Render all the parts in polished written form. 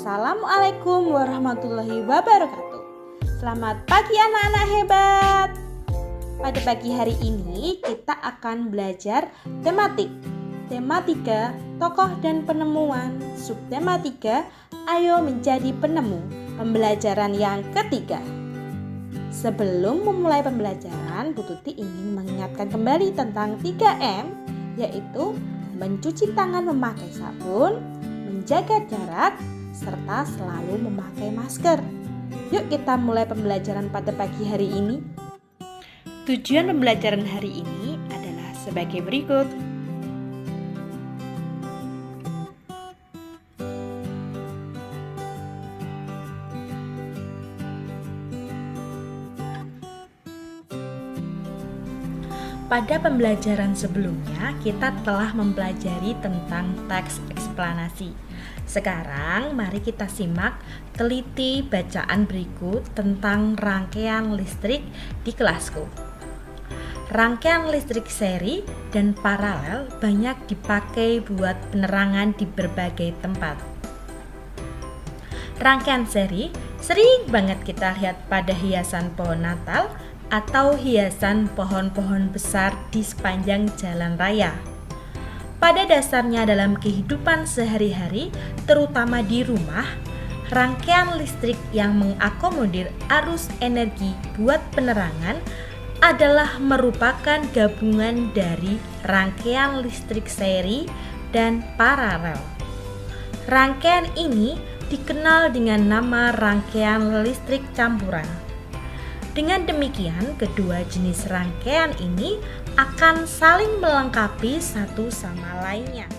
Assalamualaikum warahmatullahi wabarakatuh. Selamat pagi anak-anak hebat. Pada pagi hari ini kita akan belajar tematik. Tema 3, tokoh dan penemuan. Subtema 3, ayo menjadi penemu. Pembelajaran yang ketiga. Sebelum memulai pembelajaran, Bu Tuti ingin mengingatkan kembali tentang 3M, yaitu mencuci tangan memakai sabun, menjaga jarak, serta selalu memakai masker. Yuk kita mulai pembelajaran pada pagi hari ini. Tujuan pembelajaran hari ini adalah sebagai berikut. Pada pembelajaran sebelumnya, kita telah mempelajari tentang teks eksplanasi. Sekarang, mari kita simak teliti bacaan berikut tentang rangkaian listrik di kelasku. Rangkaian listrik seri dan paralel banyak dipakai buat penerangan di berbagai tempat. Rangkaian seri sering banget kita lihat pada hiasan pohon Natal atau hiasan pohon-pohon besar di sepanjang jalan raya. Pada dasarnya dalam kehidupan sehari-hari, terutama di rumah, rangkaian listrik yang mengakomodir arus energi buat penerangan adalah merupakan gabungan dari rangkaian listrik seri dan paralel. Rangkaian ini dikenal dengan nama rangkaian listrik campuran. Dengan demikian, kedua jenis rangkaian ini akan saling melengkapi satu sama lainnya.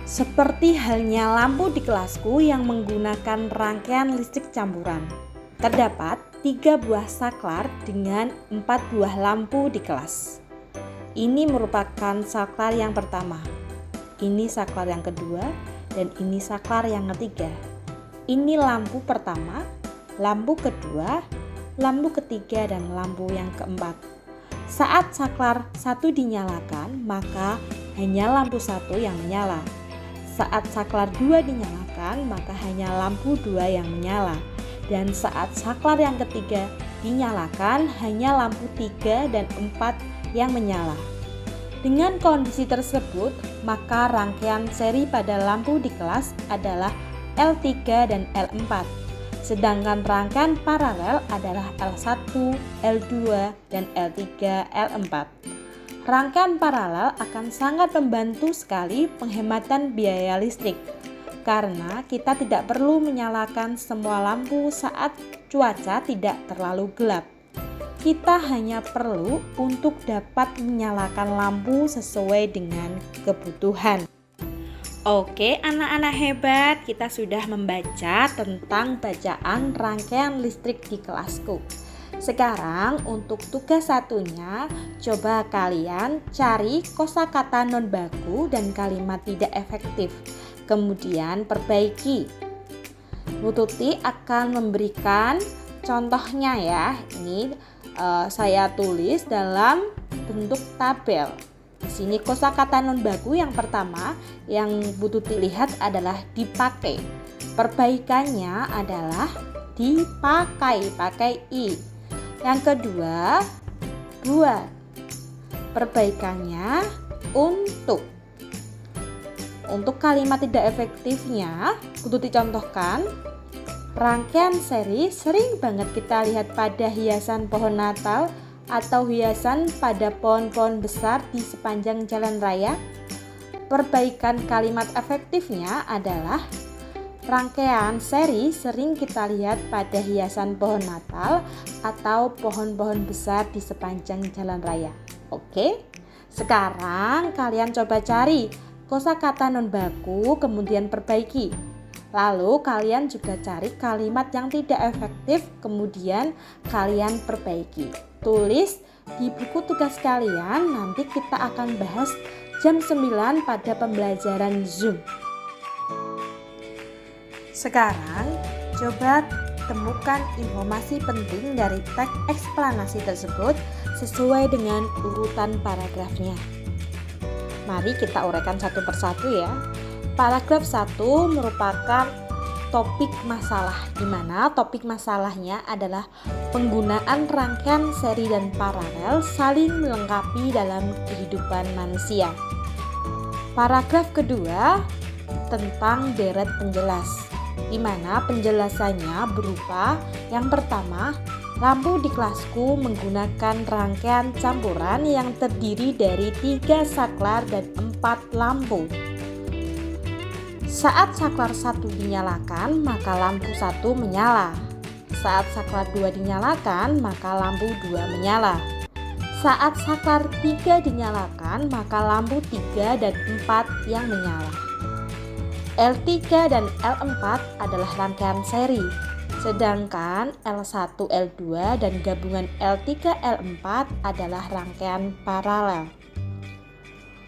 Seperti halnya lampu di kelasku yang menggunakan rangkaian listrik campuran. Terdapat 3 buah saklar dengan 4 buah lampu di kelas. Ini merupakan saklar yang pertama. Ini saklar yang kedua dan ini saklar yang ketiga. Ini lampu pertama, lampu kedua, lampu ketiga, dan lampu yang keempat. Saat saklar 1 dinyalakan, maka hanya lampu 1 yang menyala. Saat saklar 2 dinyalakan, maka hanya lampu 2 yang menyala. Dan saat saklar yang ketiga dinyalakan, hanya lampu 3 dan 4 yang menyala. Dengan kondisi tersebut, maka rangkaian seri pada lampu di kelas adalah L3 dan L4. Sedangkan rangkaian paralel adalah L1, L2, dan L3, L4. Rangkaian paralel akan sangat membantu sekali penghematan biaya listrik, karena kita tidak perlu menyalakan semua lampu saat cuaca tidak terlalu gelap. Kita hanya perlu untuk dapat menyalakan lampu sesuai dengan kebutuhan. Oke, anak-anak hebat, kita sudah membaca tentang bacaan rangkaian listrik di kelasku. Sekarang untuk tugas satunya, coba kalian cari kosakata non baku dan kalimat tidak efektif. Kemudian perbaiki. Bu Tuti akan memberikan contohnya ya. Ini saya tulis dalam bentuk tabel. Di sini kosakata non baku yang pertama yang Bu Tuti lihat adalah dipakai. Perbaikannya adalah dipakai, pakai i. Yang kedua, buat. Perbaikannya untuk. Untuk kalimat tidak efektifnya, Bu Tuti contohkan, rangkaian seri sering banget kita lihat pada hiasan pohon Natal atau hiasan pada pohon-pohon besar di sepanjang jalan raya. Perbaikan kalimat efektifnya adalah rangkaian seri sering kita lihat pada hiasan pohon Natal atau pohon-pohon besar di sepanjang jalan raya. Oke, sekarang kalian coba cari kosakata non baku kemudian perbaiki. Lalu kalian juga cari kalimat yang tidak efektif kemudian kalian perbaiki. Tulis di buku tugas kalian, nanti kita akan bahas jam 9 pada pembelajaran Zoom. Sekarang coba temukan informasi penting dari teks eksplanasi tersebut sesuai dengan urutan paragrafnya. Mari kita uraikan satu persatu ya. Paragraf 1 merupakan topik masalah, di mana topik masalahnya adalah penggunaan rangkaian seri dan paralel saling melengkapi dalam kehidupan manusia. Paragraf kedua tentang deret penjelas, di mana penjelasannya berupa yang pertama, lampu di kelasku menggunakan rangkaian campuran yang terdiri dari 3 saklar dan 4 lampu. Saat saklar 1 dinyalakan, maka lampu 1 menyala. Saat saklar 2 dinyalakan, maka lampu 2 menyala. Saat saklar 3 dinyalakan, maka lampu 3 dan 4 yang menyala. L3 dan L4 adalah rangkaian seri, sedangkan L1, L2 dan gabungan L3, L4 adalah rangkaian paralel.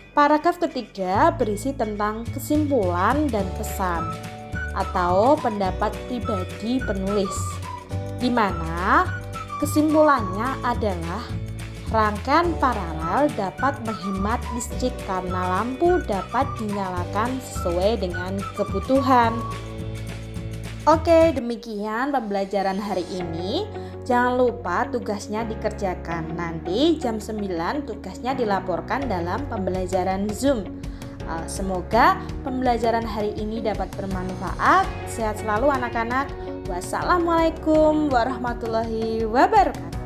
Paragraf ketiga berisi tentang kesimpulan dan pesan atau pendapat pribadi penulis, di mana kesimpulannya adalah rangkaian paralel dapat menghemat listrik karena lampu dapat dinyalakan sesuai dengan kebutuhan. Oke, demikian pembelajaran hari ini. Jangan lupa tugasnya dikerjakan. Nanti jam 9 tugasnya dilaporkan dalam pembelajaran Zoom. Semoga pembelajaran hari ini dapat bermanfaat. Sehat selalu anak-anak. Wassalamualaikum warahmatullahi wabarakatuh.